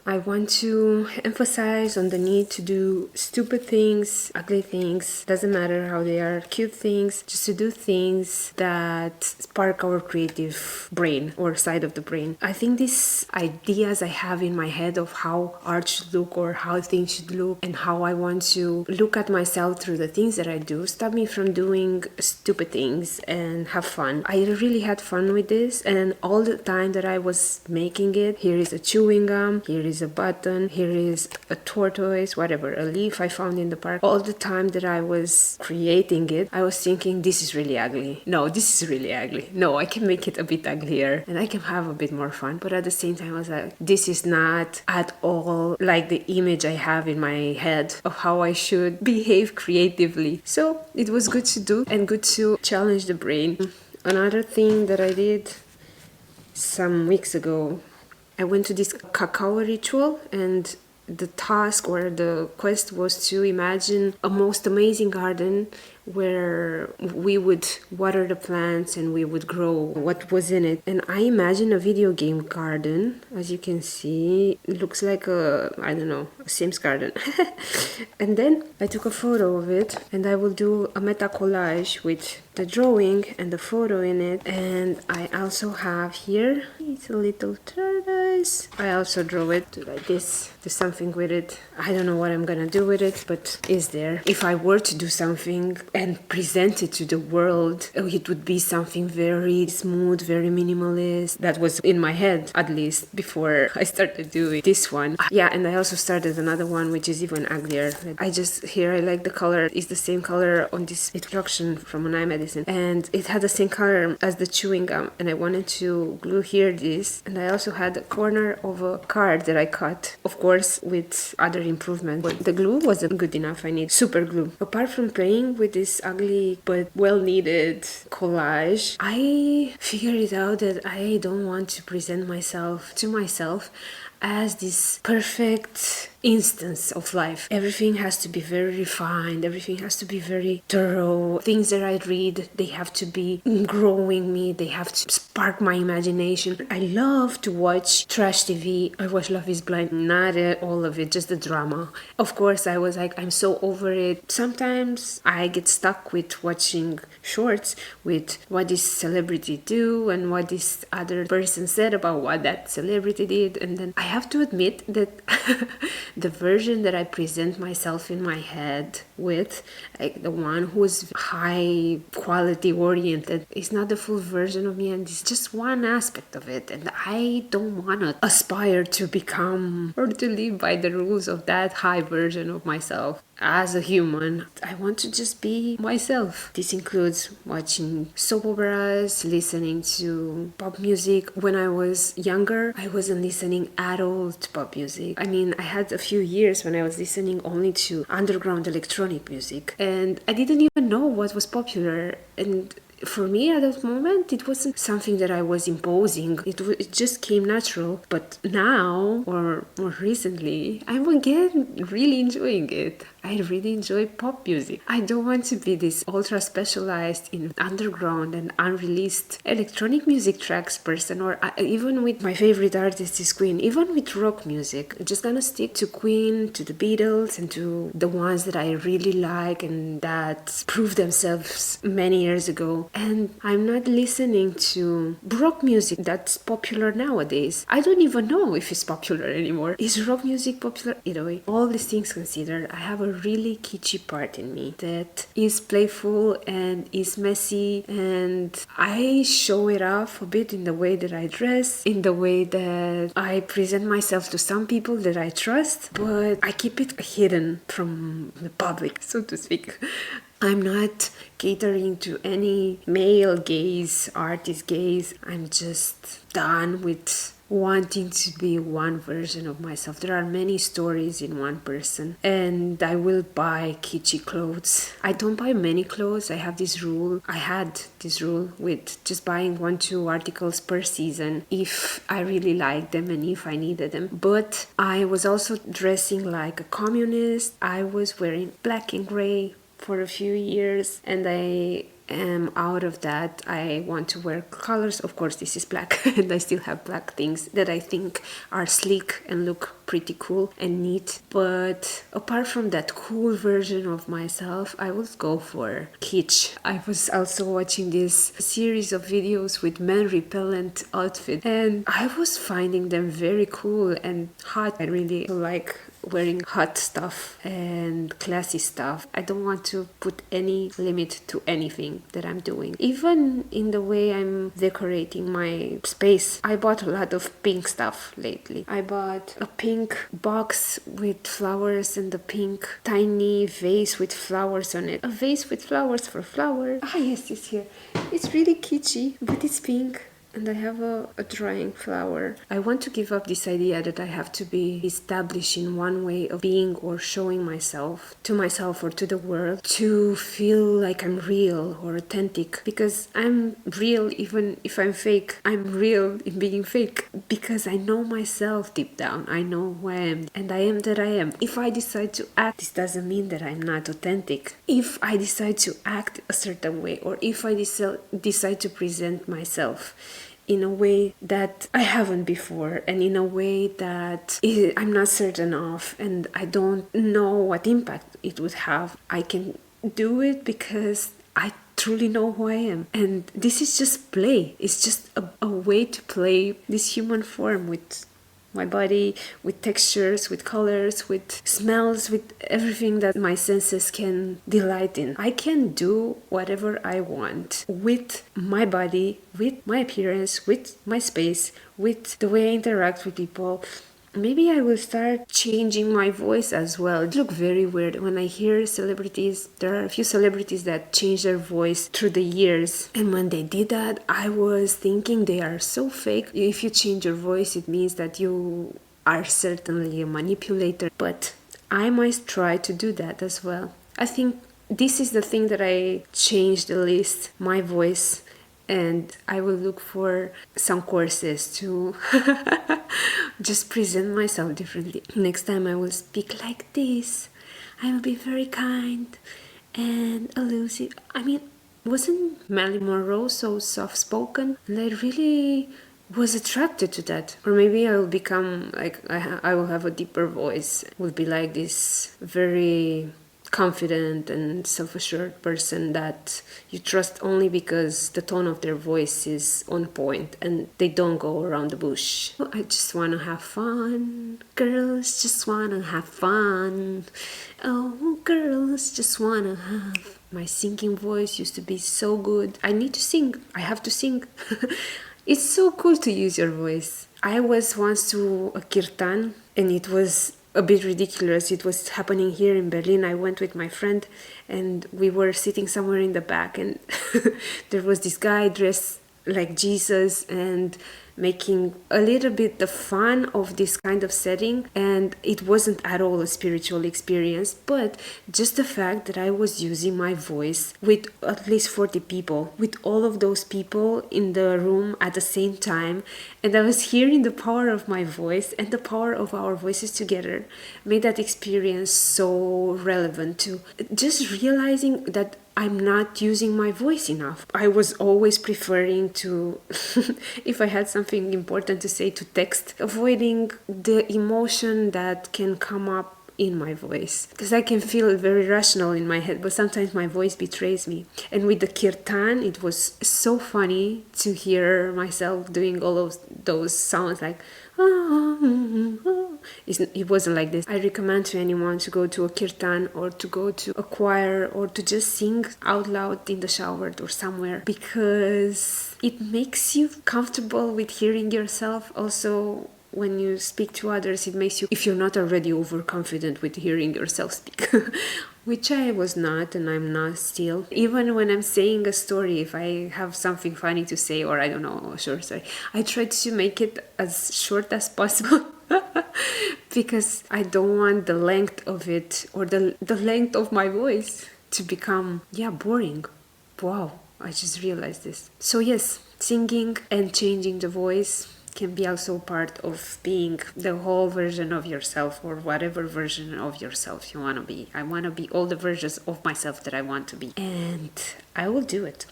I want to emphasize on the need to do stupid things, ugly things, doesn't matter how they are, cute things, just to do things that spark our creative brain or side of the brain. I think these ideas I have in my head of how art should look or how things should look and how I want to look at myself through the things that I do stop me from doing stupid things and have fun. I really had fun with this, and all the time that I was making it, here is a chewing gum, here is a button, here is a tortoise, whatever, a leaf I found in the park. All the time that I was creating it, I was thinking, this is really ugly. No, this is really ugly. No, I can make it a bit uglier and I can have a bit more fun. But at the same time, I was like, this is not at all like the image I have in my head of how I should behave creatively. So it was good to do and good to challenge the brain. Another thing that I did some weeks ago, I went to this cacao ritual, and the task or the quest was to imagine a most amazing garden where we would water the plants and we would grow what was in it. And I imagine a video game garden. As you can see, it looks like a Sims garden. And then I took a photo of it, and I will do a meta collage with the drawing and the photo in it. And I also have here, it's a little tortoise. I also draw it like this, do something with it. I don't know what I'm gonna do with it, but it's there. If I were to do something and present it to the world, it would be something very smooth, very minimalist. That was in my head, at least, before I started doing this one. Yeah, and I also started another one, which is even uglier. I like the color. It's the same color on this instruction from an eye medicine. And it had the same color as the chewing gum. And I wanted to glue here this. And I also had a corner of a card that I cut, of course, with other improvements. But the glue wasn't good enough. I need super glue. Apart from playing with this ugly but well-needed collage, I figured it out that I don't want to present myself as this perfect instance of life. Everything has to be very refined, everything has to be very thorough. Things that I read, they have to be growing me, they have to spark my imagination. I love to watch trash TV. I watch Love is Blind, not all of it, just the drama. Of course, I was like, I'm so over it. Sometimes I get stuck with watching shorts with what this celebrity do and what this other person said about what that celebrity did, and then I have to admit that the version that I present myself in my head with, like the one who's high quality oriented, is not the full version of me, and it's just one aspect of it, and I don't want to aspire to become or to live by the rules of that high version of myself. As a human, I want to just be myself. This includes watching soap operas, listening to pop music. When I was younger, I wasn't listening at all to pop music. I mean, I had a few years when I was listening only to underground electronic music, and I didn't even know what was popular. And for me at that moment, it wasn't something that I was imposing. It just came natural. But now, or more recently, I'm again really enjoying it. I really enjoy pop music. I don't want to be this ultra specialized in underground and unreleased electronic music tracks person, or even with my favorite artist is Queen, even with rock music. I'm just gonna stick to Queen, to the Beatles, and to the ones that I really like and that proved themselves many years ago. And I'm not listening to rock music that's popular nowadays. I don't even know if it's popular anymore. Is rock music popular? Either way, all these things considered, I have a really kitschy part in me that is playful and is messy, and I show it off a bit in the way that I dress, in the way that I present myself to some people that I trust, but I keep it hidden from the public, so to speak. I'm not catering to any male gaze, artist gaze. I'm just done with wanting to be one version of myself. There are many stories in one person, and I will buy kitschy clothes. I don't buy many clothes. I had this rule with just buying 1-2 articles per season if I really like them and if I needed them. But I was also dressing like a communist. I was wearing black and gray for a few years, and I am out of that, I want to wear colors. Of course, this is black, and I still have black things that I think are sleek and look pretty cool and neat. But apart from that cool version of myself, I would go for kitsch. I was also watching this series of videos with men repellent outfits, and I was finding them very cool and hot. I really like wearing hot stuff and classy stuff. I don't want to put any limit to anything that I'm doing. Even in the way I'm decorating my space, I bought a lot of pink stuff lately. I bought a pink box with flowers and a pink tiny vase with flowers on it. A vase with flowers for flowers. Ah, yes, it's here. It's really kitschy, but it's pink. And I have a drying flower. I want to give up this idea that I have to be established in one way of being or showing myself to myself or to the world to feel like I'm real or authentic. Because I'm real even if I'm fake. I'm real in being fake because I know myself deep down. I know who I am and I am that I am. If I decide to act, this doesn't mean that I'm not authentic. If I decide to act a certain way or if I decide to present myself in a way that I haven't before and in a way that I'm not certain of and I don't know what impact it would have, I can do it because I truly know who I am. And this is just play. It's just a way to play this human form with my body, with textures, with colors, with smells, with everything that my senses can delight in. I can do whatever I want with my body, with my appearance, with my space, with the way I interact with people. Maybe I will start changing my voice as well. It looks very weird when I hear celebrities. There are a few celebrities that change their voice through the years. And when they did that, I was thinking they are so fake. If you change your voice, it means that you are certainly a manipulator. But I might try to do that as well. I think this is the thing that I changed the least, my voice. And I will look for some courses to just present myself differently. Next time I will speak like this. I will be very kind and elusive. I mean, wasn't Marilyn Monroe so soft-spoken? And I really was attracted to that. Or maybe I will become like, I will have a deeper voice. Will be like this very confident and self-assured person that you trust only because the tone of their voice is on point and they don't go around the bush. I just want to have fun. Girls just want to have fun. Oh, girls just want to have. My singing voice used to be so good. I need to sing. I have to sing. It's so cool to use your voice. I was once to a kirtan and it was a bit ridiculous. It was happening here in Berlin. I went with my friend and we were sitting somewhere in the back and there was this guy dressed like Jesus and making a little bit the fun of this kind of setting, and it wasn't at all a spiritual experience, but just the fact that I was using my voice with at least 40 people, with all of those people in the room at the same time, and I was hearing the power of my voice and the power of our voices together made that experience so relevant to just realizing that I'm not using my voice enough. I was always preferring to, if I had something important to say, to text, avoiding the emotion that can come up in my voice. Because I can feel very rational in my head, but sometimes my voice betrays me. And with the kirtan, it was so funny to hear myself doing all of those sounds like, it wasn't like this. I recommend to anyone to go to a kirtan or to go to a choir or to just sing out loud in the shower or somewhere, because it makes you comfortable with hearing yourself. Also, when you speak to others, it makes you, if you're not already overconfident with hearing yourself speak, which I was not and I'm not still. Even when I'm saying a story, if I have something funny to say or I don't know, a short story, I try to make it as short as possible. Because I don't want the length of it or the length of my voice to become, boring. Wow, I just realized this. So yes, singing and changing the voice can be also part of being the whole version of yourself, or whatever version of yourself you want to be. I want to be all the versions of myself that I want to be, and I will do it.